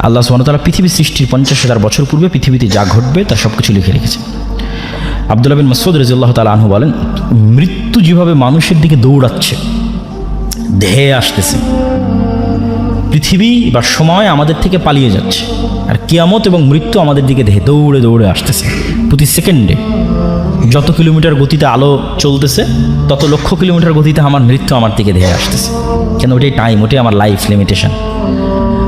আল্লাহ সুবহানাহু ওয়া তাআলা পৃথিবী সৃষ্টির 50,000 বছর পূর্বে পৃথিবীতে যা ঘটবে তার সব কিছু লিখে রেখেছে। আব্দুল্লাহ বিন মাসউদ রাদিয়াল্লাহু তাআলা আনহু বলেন, মৃত্যু যেভাবে মানুষের দিকে দৌড়াচ্ছে, ধেয়ে আসতেছে, পৃথিবী বা সময় আমাদের থেকে পালিয়ে যাচ্ছে, আর কিয়ামত এবং মৃত্যু আমাদের দিকে দৌড়ে দৌড়ে আসতেছে। প্রতি সেকেন্ডে যত কিলোমিটার গতিতে আলো চলতেছে, তত লক্ষ কিলোমিটার গতিতে আমার মৃত্যু আমার দিকে ধেয়ে আসতেছে। কেন? ওটাই টাইম, ওটাই আমার লাইফ লিমিটেশন।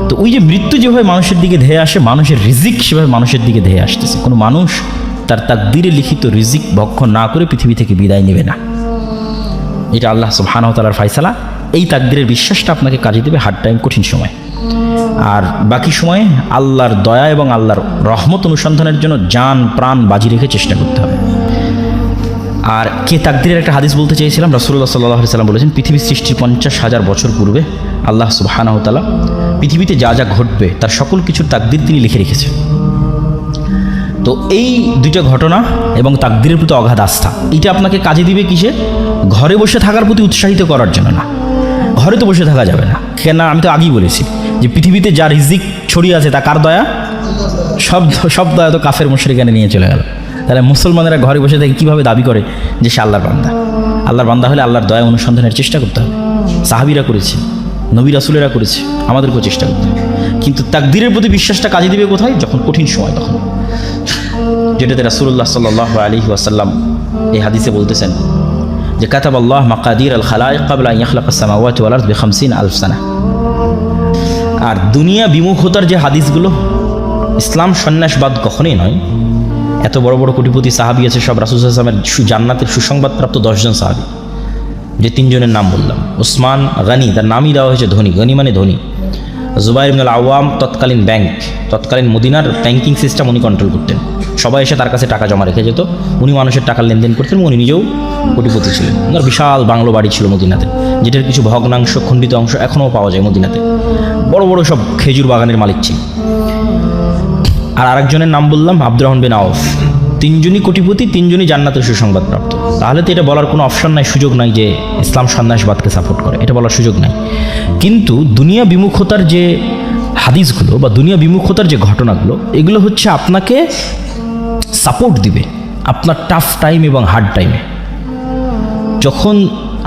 তো ওই যে মৃত্যু যেভাবে মানুষের দিকে ধেয়ে আসে, মানুষের রিজিক সেভাবে মানুষের দিকে ধেয়ে আসতেছে। কোনো মানুষ তার তাকদীরে লিখিত রিজিক ভক্ষণ না করে পৃথিবী থেকে বিদায় নেবে না। এটা আল্লাহ সুবহানাহু ওয়া তাআলার ফায়সালা। এই তাকদীরের বিশ্বাসটা আপনাকে কাজে দেবে হার্ড টাইম, কঠিন সময়। আর বাকি সময়ে আল্লাহর দয়া এবং আল্লাহর রহমত অনুসন্ধানের জন্য জান প্রাণ বাজি রেখে চেষ্টা করতে হবে। আর কে তাকদীরের একটা হাদিস বলতে চেয়েছিলাম, রাসূলুল্লাহ সাল্লাল্লাহু আলাইহি ওয়াসাল্লাম বলেছেন, পৃথিবীর সৃষ্টির 50,000 বছর পূর্বে আল্লাহ সুবহানাহু ওয়া তাআলা পৃথিবীতে যা যা ঘটবে তার সকল কিছুর তাকদীর তিনি লিখে রেখেছেন। তো এই দুইটা ঘটনা এবং তাকদীরের প্রতি অগাধ আস্থা, এটা আপনাকে কাজে দিবে কিসে? ঘরে বসে থাকার প্রতি উৎসাহিত করার জন্য না। ঘরে তো বসে থাকা যাবে না। কেন? আমি তো আগেই বলেছি যে পৃথিবীতে যা রিজিক ছড়িয়ে আছে তা কার দয়া? সব দয়া তো কাফের মুশরিকানে নিয়ে চলে গেল। তাহলে মুসলমানেরা ঘরে বসে থেকে কীভাবে দাবি করে যে সে আল্লাহর বান্দা? আল্লাহর বান্দা হলে আল্লাহর দয়া অনুসন্ধানের চেষ্টা করতে হবে। সাহাবীরা করেছে, নবী রাসূলেরা করেছে, আমাদেরকেও চেষ্টা করতে হবে। কিন্তু তাকদীরের প্রতি বিশ্বাসটা কাজে দিবে কোথায়? যখন কঠিন সময়, তখন। যেটাতে রাসূলুল্লাহ সাল্লাল্লাহু আলাইহি ওয়াসাল্লাম এই হাদিসে বলতেছেন যে কাতাবাল্লাহ মাকাদির আল খালাইক ক্বাবলা আন ইয়াখলাকাস সামাওয়াতি ওয়াল আরদ বি50,000 সানা। আর দুনিয়া বিমুখতার যে হাদিসগুলো, ইসলাম সন্ন্যাসবাদ কখনোই নয়। এত বড় বড় কোটিপতি সাহাবী আছে, সব রাসূল সাল্লাল্লাহু আলাইহি ওয়াসাল্লামের জান্নাতের সুসংবাদপ্রাপ্ত 10 জন সাহাবী। যে 3 জনের নাম বললাম, উসমান গনি, তার নামই দেওয়া হয়েছে ধনী, গনি মানে ধনী। জুবাইর ইবনুল আওয়াম, তৎকালীন মদিনার ব্যাংকিং সিস্টেম উনি কন্ট্রোল করতেন। সবাই এসে তার কাছে টাকা জমা রেখে যেত, উনি মানুষের টাকার লেনদেন করতেন, উনি নিজেও কোটিপতি ছিলেন। ওনার বিশাল বাংলো বাড়ি ছিল মদিনাতে, যেটার কিছু ভগ্নাংশ, খণ্ডিত অংশ এখনও পাওয়া যায় মদিনাতে। বড় বড় সব খেজুর বাগানের মালিক ছিল। আর আরেকজনের নাম বললাম আব্দুর রহমান বিন আউফ। 3 জনই কোটিপতি, 3 জনই জান্নাতের সুসংবাদপ্রাপ্ত। তাহলে তো এটা বলার কোনো অপশন নাই, সুযোগ নাই যে ইসলাম সন্ন্যাসবাদকে সাপোর্ট করে, এটা বলার সুযোগ নাই। কিন্তু দুনিয়া বিমুখতার যে হাদিসগুলো বা দুনিয়া বিমুখতার যে ঘটনাগুলো, এগুলো হচ্ছে আপনাকে সাপোর্ট দিবে আপনার টাফ টাইম এবং হার্ড টাইমে। যখন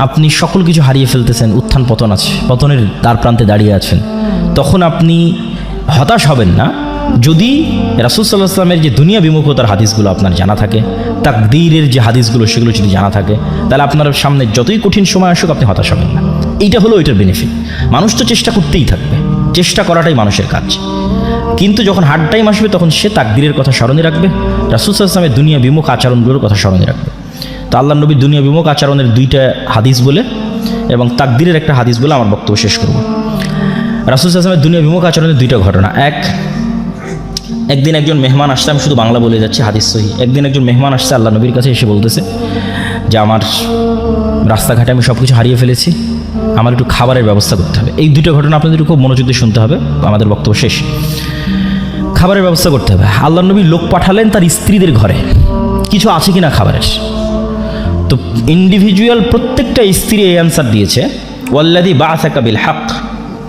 আপনি সকল কিছু হারিয়ে ফেলতেছেন, উত্থান পতন আছে, পতনের দ্বার প্রান্তে দাঁড়িয়ে আছেন, তখন আপনি হতাশ হবেন না যদি রাসূল সাল্লাল্লাহু আলাইহি ওয়াসাল্লামের যে দুনিয়া বিমুখতার হাদিসগুলো আপনার জানা থাকে, তাকদীরের যে হাদিসগুলো সেগুলো যদি জানা থাকে, তাহলে আপনার সামনে যতই কঠিন সময় আসুক আপনি হতাশ হবেন না। এইটা হলো এটার বেনিফিট। মানুষ তো চেষ্টা করতেই থাকবে, চেষ্টা করাটাই মানুষের কাজ। কিন্তু যখন হার্ড টাইম আসবে তখন সে তাকদীরের কথা স্মরণে রাখবে, রাসূল সাল্লাল্লাহু আলাইহি ওয়াসাল্লামের দুনিয়া বিমুখ আচরণগুলোর কথা স্মরণে রাখবে। তো আল্লাহর নবীর দুনিয়া বিমুখ আচরণের 2টা হাদিস বলে এবং তাকদীরের একটা হাদিস বলে আমার বক্তব্য শেষ করব। রাসূল সাল্লাল্লাহু আলাইহি ওয়াসাল্লামের দুনিয়া বিমুখ আচরণের 2টা ঘটনা। একদিন একজন মেহমান আসছে, আমি শুধু বাংলা বলে যাচ্ছি, হাদিস সহিহ। একদিন একজন মেহমান আসছে আল্লাহ নবীর কাছে, এসে বলতেছে যে আমার রাস্তাঘাটে আমি সব কিছু হারিয়ে ফেলেছি, আমার একটু খাবারের ব্যবস্থা করতে হবে। এই 2টা ঘটনা আপনাদের খুব মনোযোগ দিয়ে শুনতে হবে, আমাদের বক্তব্য শেষ। খাবারের ব্যবস্থা করতে হবে। আল্লাহ নবী লোক পাঠালেন তার স্ত্রীদের ঘরে, কিছু আছে কিনা খাবারের। তো ইন্ডিভিজুয়াল প্রত্যেকটা স্ত্রী এই অ্যান্সার দিয়েছে, ওয়াল্লাযী বাআসাকা বিল হক,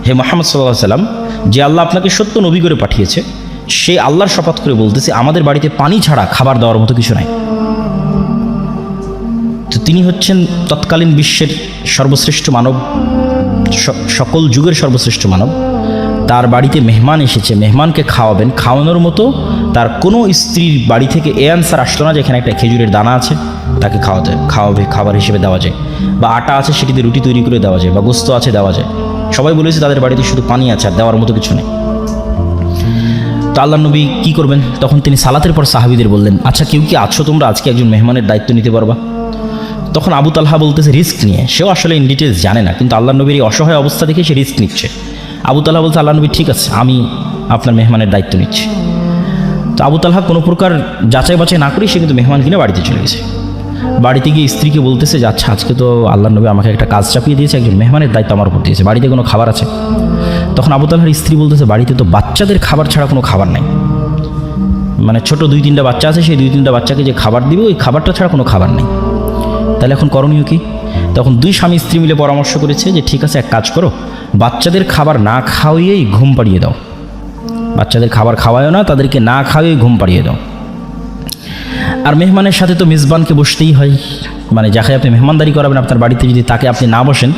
হে মুহাম্মদ সাল্লাল্লাহু আলাইহি ওয়াসাল্লাম, যে আল্লাহ আপনাকে সত্য নবী করে পাঠিয়েছে, সে আল্লাহর শপথ করে বলতেছে আমাদের বাড়িতে পানি ছাড়া খাবার দেওয়ার মতো কিছু নাই। তো তিনি হচ্ছেন তৎকালীন বিশ্বের সর্বশ্রেষ্ঠ মানব, সকল যুগের সর্বশ্রেষ্ঠ মানব। তার বাড়িতে মেহমান এসেছে, মেহমানকে খাওয়াবেন, খাওয়ানোর মতো তার কোনো স্ত্রীর বাড়ি থেকে এ আনসার আসতো না যে এখানে একটা খেজুরের দানা আছে, তাকে খাওয়াবে, খাবার হিসেবে দেওয়া যায়, বা আটা আছে সেটিতে রুটি তৈরি করে দেওয়া যায়, বা গোস্ত আছে দেওয়া যায়। সবাই বলেছে তাদের বাড়িতে শুধু পানি আছে, আর দেওয়ার মতো কিছু নেই। তো আল্লাহ নবী কী করবেন? তখন তিনি সালাতের পর সাহাবীদের বললেন, আচ্ছা কেউ কি আছো তোমরা আজকে একজন মেহমানের দায়িত্ব নিতে পারবা? তখন আবু তালহা বলতেছে রিস্ক নিয়ে, সেও আসলে ইন ডিটেলস জানে না, কিন্তু আল্লাহ নবীর এই অসহায় অবস্থা দেখে সে রিস্ক নিচ্ছে। আবু তালহা বলছে, আল্লাহ নবী ঠিক আছে, আমি আপনার মেহমানের দায়িত্ব নিচ্ছি। তো আবু তালহা কোনো প্রকার যাচাই বাছাই না করেই সে কিন্তু মেহমান কিনে বাড়িতে চলে গেছে। বাড়িতে গিয়ে স্ত্রীকে বলতেছে যে আচ্ছা আজকে তো আল্লাহ নবী আমাকে একটা কাজ চাপিয়ে দিয়েছে, একজন মেহমানের দায়িত্ব আমার উপর দিয়েছে, বাড়িতে কোনো খাবার আছে? তখন আবু তালহার স্ত্রী বলতেছে, বাড়িতে তো বাচ্চাদের খাবার ছাড়া কোনো খাবার নাই, মানে ছোট 2-3টা বাচ্চা আছে, সেই 2-3টা বাচ্চাকে যে খাবার দিবে ওই খাবারটা ছাড়া কোনো খাবার নেই। তাহলে এখন করণীয় কি? তখন 2 স্বামী স্ত্রী মিলে পরামর্শ করেছে যে ঠিক আছে, এক কাজ করো, বাচ্চাদের খাবার না খাওয়িয়েই ঘুম পাড়িয়ে দাও, বাচ্চাদের খাবার খাওয়ায়ও না, তাদেরকে না খাওয়াই ঘুম পাড়িয়ে দাও। আর মেহমানের সাথে তো মেজবানকে বসতেই হয়, মানে যাকে আপনি মেহমানদারি করাবেন আপনার বাড়িতে, যদি তাকে আপনি না বসেন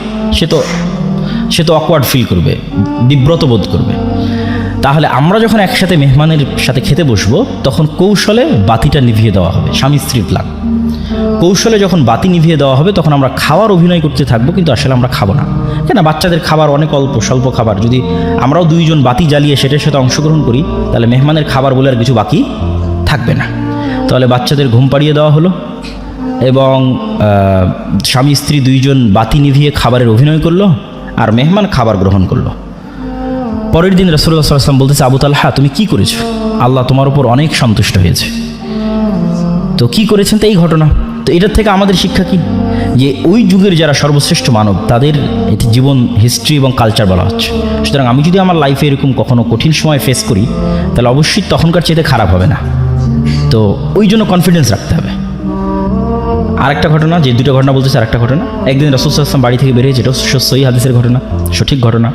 সে তো অকওয়ার্ড ফিল করবে, বিব্রত বোধ করবে। তাহলে আমরা যখন একসাথে মেহমানের সাথে খেতে বসবো তখন কৌশলে বাতিটা নিভিয়ে দেওয়া হবে, স্বামী স্ত্রীর প্লাগ। কৌশলে যখন বাতি নিভিয়ে দেওয়া হবে তখন আমরা খাওয়ার অভিনয় করতে থাকবো, কিন্তু আসলে আমরা খাবো না। কেন, বাচ্চাদের খাবার অনেক স্বল্প খাবার, যদি আমরাও দুইজন বাতি জ্বালিয়ে সেটার সাথে অংশগ্রহণ করি তাহলে মেহমানের খাবার বলে আর কিছু বাকি থাকবে না। তাহলে বাচ্চাদের ঘুম পাড়িয়ে দেওয়া হলো এবং স্বামী স্ত্রী দুইজন বাতি নিভিয়ে খাবারের অভিনয় করলো, আর মেহমান খাবার গ্রহণ করলো। পরের দিন রাসূলুল্লাহ সাল্লাল্লাহু আলাইহি ওয়াসাল্লাম বলতেছে, আবু তালহা তুমি কি করেছো? আল্লাহ তোমার উপর অনেক সন্তুষ্ট হয়েছে। তো কি করেছেন? তো এই ঘটনা। তো এটার থেকে আমাদের শিক্ষা কি? যে ওই যুগের যারা সর্বশ্রেষ্ঠ মানব তাদের এটি জীবন হিস্ট্রি এবং কালচার বলা হচ্ছে। সুতরাং আমি যদি আমার লাইফে এরকম কখনো কঠিন সময় ফেস করি তাহলে অবশ্যই তখনকার চেয়ে খারাপ হবে না। তো ওই জন্য কনফিডেন্স রাখতে হবে। আরেকটা ঘটনা, যে দুটো ঘটনা বলতেছে, আরেকটা ঘটনা, একদিন রাসূল সাল্লাল্লাহু আলাইহি ওয়াসাল্লাম বাড়ি থেকে বের হয়েছে, এটা সহিহ হাদিসের ঘটনা, সঠিক ঘটনা।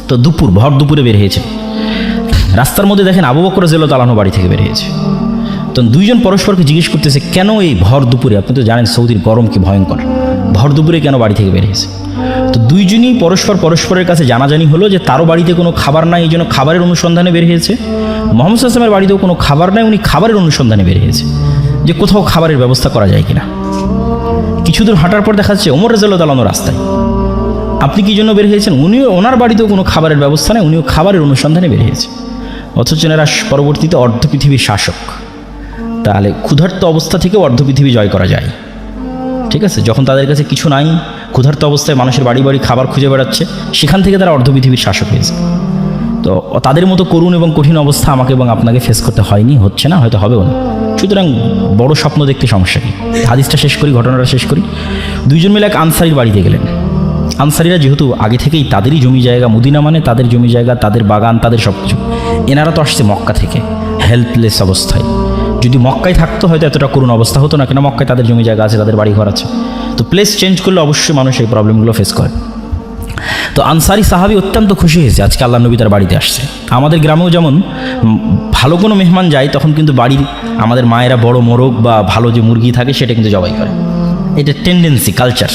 তো ভর দুপুরে বের হয়েছে, রাস্তার মধ্যে দেখেন আবু বকর রাদিয়াল্লাহু তাআলা আনহু বাড়ি থেকে বের হয়েছে। তো দুইজন পরস্পরকে জিজ্ঞেস করতেছে, কেন এই ভর দুপুরে? আপনি তো জানেন সৌদির গরম কি ভয়ঙ্কর, ভর দুপুরে কেন বাড়ি থেকে বের হয়েছে? তো দুইজনই পরস্পরের কাছে জানাজানি হলো যে তারও বাড়িতে কোনো খাবার নাই, এই জন্য খাবারের অনুসন্ধানে বের হয়েছে। মুহাম্মদ সাল্লাল্লাহু আলাইহি ওয়াসাল্লামের বাড়িতেও কোনো খাবার নাই, উনি খাবারের অনুসন্ধানে বের হয়েছে, যে কোথাও খাবারের ব্যবস্থা করা যায় কিনা। কিছু দূর হাঁটার পর দেখা যাচ্ছে ওমর রাদিয়াল্লাহু তাআলা রাস্তায়। আপনি কি জন্য বের হয়েছেন? উনিও, ওনার বাড়িতেও কোনো খাবারের ব্যবস্থা নেই, উনিও খাবারের অনুসন্ধানে বের হয়েছে। অথচ এনারা পরবর্তীতে অর্ধ পৃথিবীর শাসক। তাহলে ক্ষুধার্ত অবস্থা থেকেও অর্ধ পৃথিবী জয় করা যায়, ঠিক আছে? যখন তাদের কাছে কিছু নাই, ক্ষুধার্ত অবস্থায় মানুষের বাড়ি বাড়ি খাবার খুঁজে বেড়াচ্ছে, সেখান থেকে তারা অর্ধ পৃথিবীর শাসক হয়েছে। তো তাদের মতো করুণ এবং কঠিন অবস্থা আমাকে এবং আপনাকে ফেস করতে হয়নি, হচ্ছে না, হয়তো হবেও না। সুতরাং বড় স্বপ্ন দেখতে সমস্যা কি? হাদিসটা শেষ করি, ঘটনাটা শেষ করি। দুইজন মিলে এক আনসারির বাড়িতে গেলেন। আনসারিরা যেহেতু আগে থেকেই তাদেরই জমি জায়গা, মদিনা মানে তাদের জমি জায়গা, তাদের বাগান, তাদের সব কিছু। এনারা তো আসছে মক্কা থেকে হেল্পলেস অবস্থায়। যদি মক্কায় থাকতো হয়তো এতটা করুণ অবস্থা হতো না, কেন মক্কায় তাদের জমি জায়গা আছে, তাদের বাড়ি ঘর আছে। তো প্লেস চেঞ্জ করলে অবশ্যই মানুষ এই প্রবলেমগুলো ফেস করে। তো আনসারি সাহাবী অত্যন্ত খুশি হয়েছে আজকে আল্লাহ নবী তার বাড়িতে আসছে। আমাদের গ্রামেও যেমন ভালো কোনো মেহমান যায় তখন কিন্তু বাড়ির আমাদের মায়েরা বড় মোরগ বা ভালো যে মুরগি থাকে সেটা কিন্তু জবাই করে, এটা টেন্ডেন্সি, কালচার।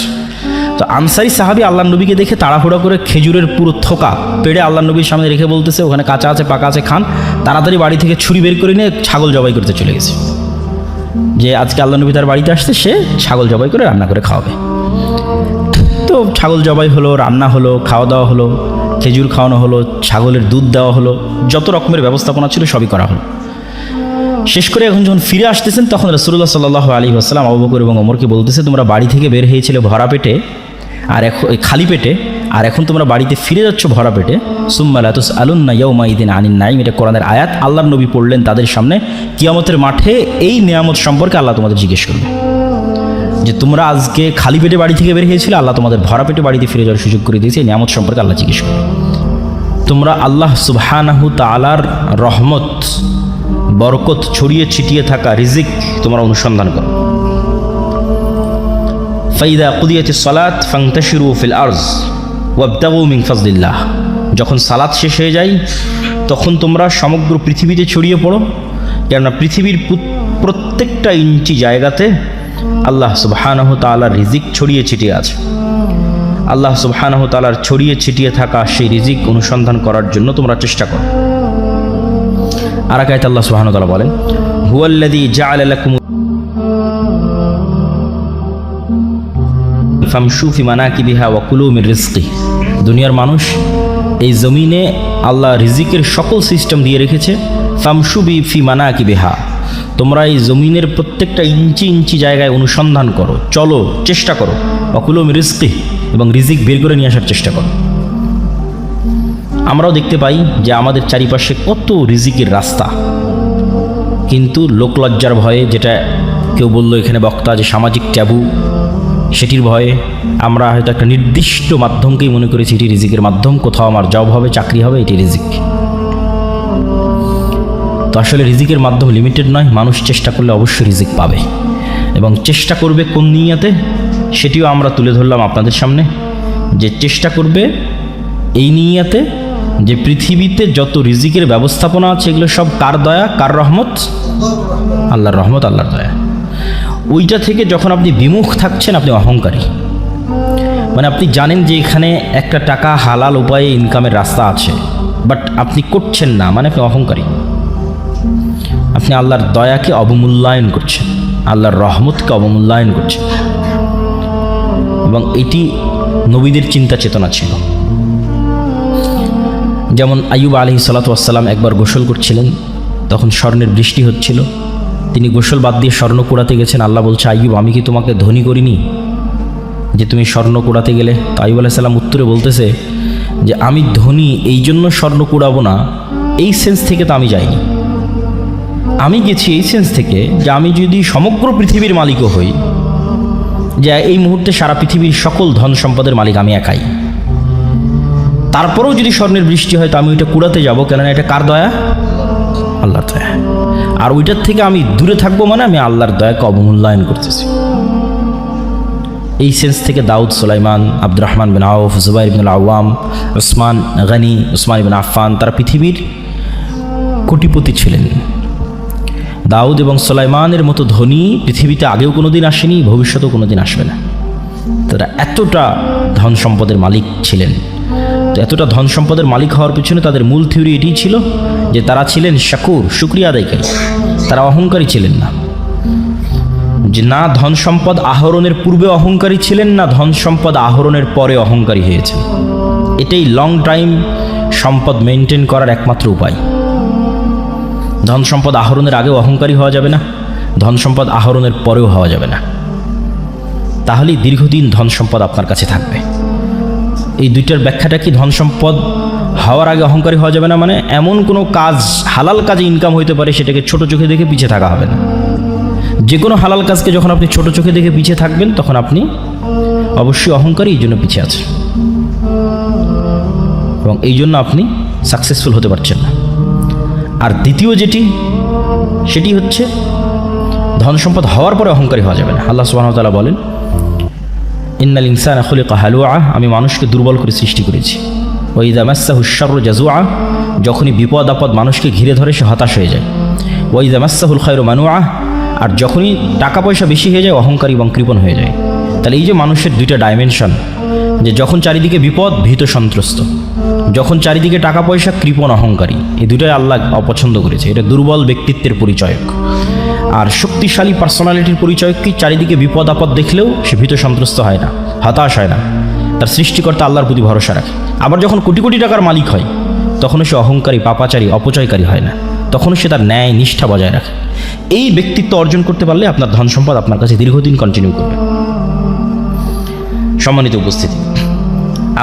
তো আনসারি সাহাবী আল্লাহ নবীকে দেখে তাড়াহুড়া করে খেজুরের পুরো থোকা পেড়ে আল্লাহ নবীর সামনে রেখে বলতেছে, ওখানে কাঁচা আছে পাকা আছে খান। তাড়াতাড়ি বাড়ি থেকে ছুরি বের করে নিয়ে ছাগল জবাই করতে চলে গেছে, যে আজকে আল্লাহ নবী তার বাড়িতে আসছে, সে ছাগল জবাই করে রান্না করে খাওয়াবে। তো ছাগল জবাই হলো, রান্না হলো, খাওয়া দাওয়া হলো, খেজুর খাওয়ানো হলো, ছাগলের দুধ দেওয়া হলো, যত রকমের ব্যবস্থাপনা ছিল সবই করা হলো। শেষ করে এখন যখন ফিরে আসতেছেন তখন রাসূলুল্লাহ সাল্লাল্লাহু আলাইহি ওয়াসাল্লাম আবু বকর এবং ওমরকে বলতেছে, তোমরা বাড়ি থেকে বের হয়েছিলে ভরা পেটে, আর এখন খালি পেটে, আর এখন তোমরা বাড়িতে ফিরে যাচ্ছ ভরা পেটে। সুম্মা লা তুসআলুন্না ইয়াওমাইদিন আনিন নাঈম, এটা কোরআনের আয়াত। আল্লাহর নবী পড়লেন তাদের সামনে, কিয়ামতের মাঠে এই নিয়ামত সম্পর্কে আল্লাহ তোমাদের জিজ্ঞেস করবে, যে তোমরা আজকে খালি পেটে বাড়ি থেকে বের হয়েছিলে, আল্লাহ তোমাদের ভরা পেটে বাড়িতে ফিরে যাওয়ার সুযোগ করে দিয়েছে, এই নিয়ামত সম্পর্কে আল্লাহ জিজ্ঞেস করবে। তোমরা আল্লাহ সুবহানাহু তাআলার রহমত, বরকত ছড়িয়ে ছিটিয়ে থাকা রিজিক তোমরা অনুসন্ধান করো। ফাইদা কুদিয়াতিস সালাত ফান্তাশিরু ফিল আরজ ওয়াবতাগু মিন ফাজলিল্লাহ, যখন সালাত শেষ হয়ে যায় তখন তোমরা সমগ্র পৃথিবীতে ছড়িয়ে পড়ো, কেননা পৃথিবীর প্রত্যেকটা ইঞ্চি জায়গাতে আল্লাহ সুবহানাহু তাআলার রিজিক ছড়িয়ে ছিটিয়ে আছে। আল্লাহ সুবহানাহু তাআলার ছড়িয়ে ছিটিয়ে থাকা সেই রিজিক অনুসন্ধান করার জন্য তোমরা চেষ্টা করো। আর এক আয়াতে আল্লাহ সুবহানাহু ওয়া তাআলা বলেন, হুয়াল্লাযী জাআলা লাকুম ফামশু ফি মানাকিবিহা ওয়া কুলু মির রিজকি। দুনিয়ার মানুষ, এই জমিনে আল্লাহ রিজিকের সকল সিস্টেম দিয়ে রেখেছে। ফামশু ফি মানাকিবিহা, তোমরা এই জমিনের প্রত্যেকটা ইঞ্চি ইঞ্চি জায়গায় অনুসন্ধান করো, চলো, চেষ্টা করো। ওয়া কুলু মির রিজকি, এবং রিজিক বের করে নিয়ে আসার চেষ্টা করো। আমরাও দেখতে পাই যে আমাদের চারিপাশে কত রিজিকের রাস্তা, কিন্তু লোকলজ্জার ভয়ে, যেটা কেউ বললো এখানে বক্তা যে সামাজিক ট্যাবু, সেটির ভয়ে আমরা হয়তো একটা নির্দিষ্ট মাধ্যমকেই মনে করেছি এটি রিজিকের মাধ্যম, কোথাও আমার জব হবে, চাকরি হবে, এটি রিজিক। তো আসলে রিজিকের মাধ্যম লিমিটেড নয়, মানুষ চেষ্টা করলে অবশ্যই রিজিক পাবে, এবং চেষ্টা করবে কোন নিয়তে সেটিও আমরা তুলে ধরলাম আপনাদের সামনে, যে চেষ্টা করবে এই নিয়তে যে পৃথিবীতে যত রিজিকের ব্যবস্থাপনা আছে এগুলো সব কার দয়া, কার রহমত? আল্লাহর রহমত, আল্লাহর দয়া। ওইটা থেকে যখন আপনি বিমুখ থাকছেন, আপনি অহংকারী। মানে আপনি জানেন যে এখানে একটা টাকা হালাল উপায়ে ইনকামের রাস্তা আছে, বাট আপনি করছেন না, মানে আপনি অহংকারী। আপনি আল্লাহর দয়াকে অবমূল্যায়ন করছেন, আল্লাহর রহমতকে অবমূল্যায়ন করছেন। এবং এটি নবীদের চিন্তা চেতনা ছিল। যেমন আইয়ুব আলাইহিস সালাতু ওয়াস সালাম একবার গোসল করছিলেন, তখন স্বর্ণের বৃষ্টি হচ্ছিল। তিনি গোসল বাদ দিয়ে স্বর্ণ কুড়াতে গেছেন। আল্লাহ বলছে, আইয়ুব, আমি কি তোমাকে ধনী করিনি যে তুমি স্বর্ণ কুড়াতে গেলে? তো আইয়ুব আলাইহিস সালাম উত্তরে বলতেছে যে আমি ধনী এই জন্য স্বর্ণ কুড়াবো না, এই সেন্স থেকে তো আমি যাইনি। আমি গেছি এই সেন্স থেকে যে আমি যদি সমগ্র পৃথিবীর মালিকও হই, যে এই মুহূর্তে সারা পৃথিবীর সকল ধন সম্পদের মালিক আমি একাই, তারপরেও যদি স্বর্ণের বৃষ্টি হয় তো আমি ওইটা কুড়াতে যাবো, কেননা এটা কার দয়া? আল্লাহর দয়া। আর ওইটার থেকে আমি দূরে থাকবো, মানে আমি আল্লাহর দয়াকে অবমূল্যায়ন করতেছি। এই সেন্স থেকে দাউদ, সুলাইমান, আব্দুর রহমান বিন আউফ, জুবাইর ইবনুল আওয়াম, উসমান গনি, উসমান ইবনে আফফান, তারা পৃথিবীর কোটিপতি ছিলেন। দাউদ এবং সুলাইমানের মতো ধনী পৃথিবীতে আগেও কোনোদিন আসেনি, ভবিষ্যতেও কোনোদিন আসবে না। তারা এতটা ধন সম্পদের মালিক ছিলেন। তো এতটা ধন সম্পদের মালিক হওয়ার পিছনে তাদের মূল থিওরি এটিই ছিল যে তারা ছিলেন শাকুর, শুকরিয়া আদায়কারী। তারা অহংকারী ছিলেন না, যে না ধন সম্পদ আহরণের পূর্বে অহংকারী ছিলেন, না ধন সম্পদ আহরণের পরে অহংকারী হয়েছেন। এটাই লং টাইম সম্পদ মেনটেন করার একমাত্র উপায়। ধন সম্পদ আহরণের আগেও অহংকারী হওয়া যাবে না, ধন সম্পদ আহরণের পরেও হওয়া যাবে না। তাহলেই দীর্ঘদিন ধন সম্পদ আপনার কাছে থাকবে। এই দুইটার ব্যাখ্যাটা কি? ধন সম্পদ হওয়ার আগে অহংকারী হওয়া যাবে না মানে এমন কোনো কাজ, হালাল কাজে ইনকাম হইতে পারে, সেটাকে ছোট চোখে দেখে পিছিয়ে থাকা হবে না। যে কোনো হালাল কাজকে যখন আপনি ছোট চোখে দেখে পিছিয়ে থাকবেন, তখন আপনি অবশ্যই অহংকারী, এই জন্য পিছিয়ে আছেন এবং এই জন্য আপনি সাকসেসফুল হতে পারছেন না। আর দ্বিতীয় সেটি হচ্ছে ধন সম্পদ হওয়ার পরে অহংকারী হওয়া যাবে না। আল্লাহ সুবহানাহু ওয়া তাআলা বলেন, ইন্নাল ইনসানা খুলিকা হালুআ, আমি মানুষকে দুর্বল করে সৃষ্টি করেছি। ওয়া ইযা মাসসাহু শাররু জাজুআ, যখনই বিপদ আপদ মানুষকে ঘিরে ধরে সে হতাশ হয়ে যায়। ওয়া ইযা মাসসাহুল খায়রু মানুআ, আর যখনই টাকা পয়সা বেশি হয়ে যায় অহংকারী এবং কৃপণ হয়ে যায়। তাহলে এই যে মানুষের দুইটা ডাইমেনশন, যে যখন চারিদিকে বিপদ ভীত সন্ত্রস্ত, যখন চারিদিকে টাকা পয়সা কৃপণ অহংকারী, এই দুটাই আল্লাহ অপছন্দ করেছে। এটা দুর্বল ব্যক্তিত্বের পরিচয়ক। আর শক্তিশালী পার্সোনালিটির পরিচয় কি? চারিদিকে বিপদ আপদ দেখলেও সে ভীত সন্ত্রস্ত হয় না, হতাশ হয় না, তার সৃষ্টিকর্তা আল্লাহর প্রতি ভরসা রাখে। আবার যখন কোটি কোটি টাকার মালিক হয়, তখনও সে অহংকারী, পাপাচারী, অপচয়কারী হয় না, তখনও সে তার ন্যায় নিষ্ঠা বজায় রাখে। এই ব্যক্তিত্ব অর্জন করতে পারলে আপনার ধন সম্পদ আপনার কাছে দীর্ঘদিন কন্টিনিউ করবে। সম্মানিত উপস্থিতি,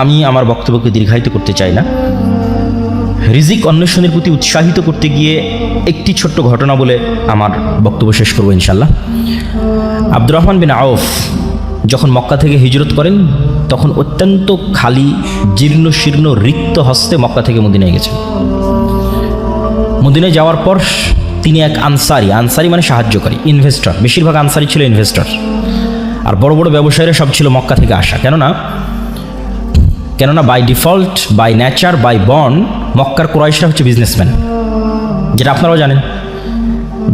আমি আমার বক্তব্যকে দীর্ঘায়িত করতে চাই না। রিজিক অন্বেষণের প্রতি উৎসাহিত করতে গিয়ে একটি ছোট্ট ঘটনা বলে আমার বক্তব্য শেষ করবো ইনশাল্লাহ। আব্দুর রহমান বিন আউফ যখন মক্কা থেকে হিজরত করেন, তখন অত্যন্ত খালি, জীর্ণ শীর্ণ, রিক্ত হস্তে মক্কা থেকে মদিনায় গেছেন। মদিনায় যাওয়ার পর তিনি এক আনসারি মানে সাহায্যকারী, ইনভেস্টর, বেশিরভাগ আনসারি ছিল ইনভেস্টর, আর বড় বড় ব্যবসায়ীরা সব ছিল মক্কা থেকে আসা। কেননা by default, by nature, by born মক্কার কুরাইশরা হচ্ছে বিজনেসম্যান। যেটা আপনারাও জানেন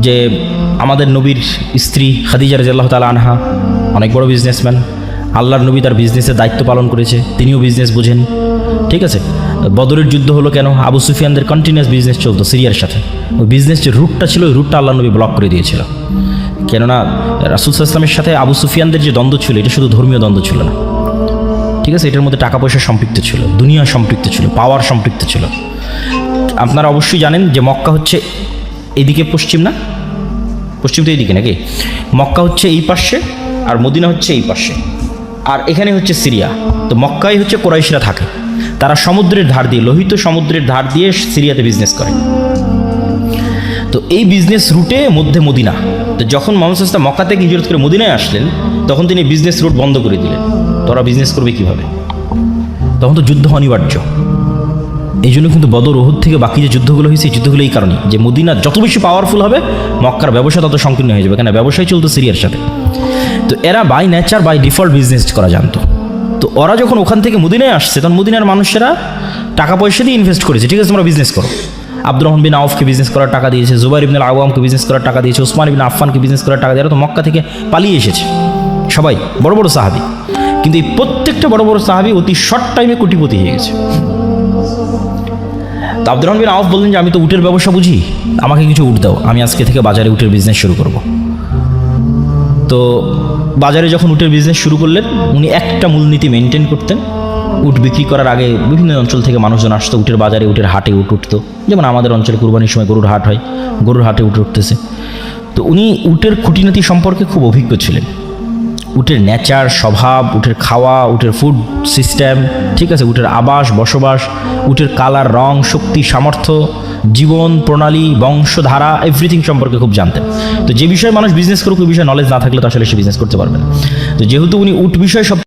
যে আমাদের নবীর স্ত্রী খাদিজা রাদিয়াল্লাহু তাআলা আনহা অনেক বড় বিজনেসম্যান। আল্লাহর নবী তার বিজনেসের দায়িত্ব পালন করেছে, তিনিও বিজনেস বোঝেন। ঠিক আছে, বদরের যুদ্ধ হলো কেন? আবু সুফিয়ানদের কন্টিনিউয়াস বিজনেস চলতো সিরিয়ার সাথে। ওই বিজনেস যে রুটটা ছিল, ওই রুটটা আল্লাহর নবী ব্লক করে দিয়েছিল। কেননা রাসূল সাল্লাল্লাহু আলাইহি ওয়াসাল্লামের সাথে আবু সুফিয়ানদের যে দ্বন্দ্ব ছিল, এটা শুধু ধর্মীয় দ্বন্দ্ব ছিল না, ঠিক আছে, এটার মধ্যে টাকা পয়সা সম্পৃক্ত ছিল, দুনিয়া সম্পৃক্ত ছিল, পাওয়ার সম্পৃক্ত ছিল। আপনারা অবশ্যই জানেন যে মক্কা হচ্ছে এইদিকে পশ্চিম, না পশ্চিম তো এইদিকে নাকি? মক্কা হচ্ছে এই পাশে আর মদিনা হচ্ছে এই পাশে, আর এখানে হচ্ছে সিরিয়া। তো মক্কায় হচ্ছে কুরাইশরা থাকে, তারা সমুদ্রের ধার দিয়ে, লোহিত সমুদ্রের ধার দিয়ে সিরিয়াতে বিজনেস করে। তো এই বিজনেস রুটে মধ্যে মদিনা। তো যখন মুহাম্মদ সাল্লাল্লাহু আলাইহি ওয়াসাল্লাম মক্কা থেকে হিজরত করে মদিনায় আসলেন, তখন তিনি বিজনেস রুট বন্ধ করে দিলেন। তোরা বিজনেস করবে কিভাবে? তখন তো যুদ্ধ অনিবার্য। এই জন্য কিন্তু বদর, উহুদ থেকে বাকি যে যুদ্ধগুলো হয়েছে, এই যুদ্ধগুলো এই কারণে যে মদিনা যত বেশি পাওয়ারফুল হবে, মক্কার ব্যবসা তত সংকীর্ণ হয়ে যাবে, কেন ব্যবসায় চলতো সিরিয়ার সাথে। তো এরা by nature, by default business করা জানতো। তো ওরা যখন ওখান থেকে মদিনায় আসছে, তখন মদিনার মানুষেরা টাকা পয়সা দিয়ে ইনভেস্ট করেছে, ঠিক আছে তোমরা বিজনেস করো। আব্দুর রহমান বিন আউফকে বিজনেস করার টাকা দিয়েছে, জুবাইর ইবনে আওয়ামকে বিজনেস করার টাকা দিয়েছে, ওসমান ইবনে আফফানকে বিজনেস করার টাকা দিয়ে, তো মক্কা থেকে পালিয়ে এসেছে সবাই বড় বড় সাহাবী, কিন্তু এই প্রত্যেকটা বড় বড় সাহাবী অতি শর্ট টাইমে কোটিপতি হয়ে গেছে। তো আব্দুর রহমান বিন আউফ বললেন যে আমি তো উটের ব্যবসা বুঝি, আমাকে কিছু উট দাও, আমি আজকে থেকে বাজারে উটের বিজনেস শুরু করব। তো বাজারে যখন উটের বিজনেস শুরু করলেন, উনি একটা মূলনীতি মেনটেন করতেন। উট বিক্রি করার আগে বিভিন্ন অঞ্চল থেকে মানুষজন আসতো উটের বাজারে, উটের হাটে উট উঠতো, যেমন আমাদের অঞ্চলে কুরবানির সময় গরুর হাট হয়, গরুর হাটে উট উঠতেছে। তো উনি উটের খুঁটিনাটি সম্পর্কে খুব অভিজ্ঞ ছিলেন, উটের নেচার, স্বভাব, উটের খাওয়া, উটের ফুড সিস্টেম, ঠিক আছে, উটের আবাস বসবাস, উটের কালার, রং, শক্তি, সামর্থ্য, জীবন প্রণালী, বংশধারা, এভরিথিং সম্পর্কে খুব জানতেন। তো যে বিষয়ে মানুষ বিজনেস করুক, ওই বিষয়ে নলেজ না থাকলে তো আসলে সে বিজনেস করতে পারবে না। তো যেহেতু উনি উট বিষয়ে সব